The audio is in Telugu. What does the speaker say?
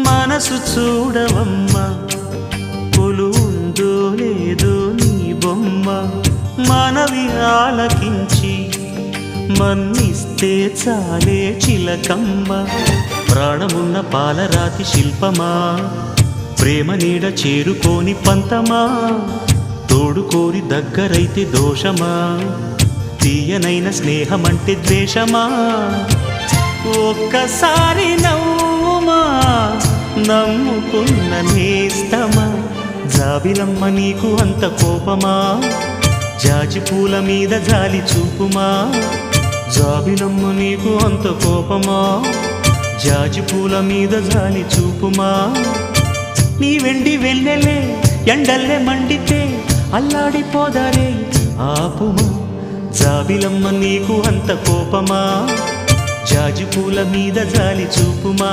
మనసు చూడవమ్మా కొలువుందో లేదో నీ బొమ్మ మనవి ఆలకించి మన్నిస్తే చాలే చిలకమ్మ ప్రాణమున్న పాలరాతి శిల్పమా ప్రేమ నీడ చేరుకోని పంతమా తోడుకోరి దగ్గరైతే దోషమా తీయనైన స్నేహమంటే ద్వేషమా ఒక్కసారి నవ్వుమా నమ్ముకున్న నేస్తమా జాబిలమ్మ నీకు అంత కోపమా జాజి పూల మీద జాలి చూపుమా జాబిలమ్మ నీకు అంత కోపమా జాజి పూల మీద జాలి చూపుమా నీ వెండి వెళ్ళలే ఎండల్లే మండితే అల్లాడిపోదారే ఆపుమా జాబిలమ్మ నీకు అంత కోపమా జాజి పూల మీద జాలి చూపుమా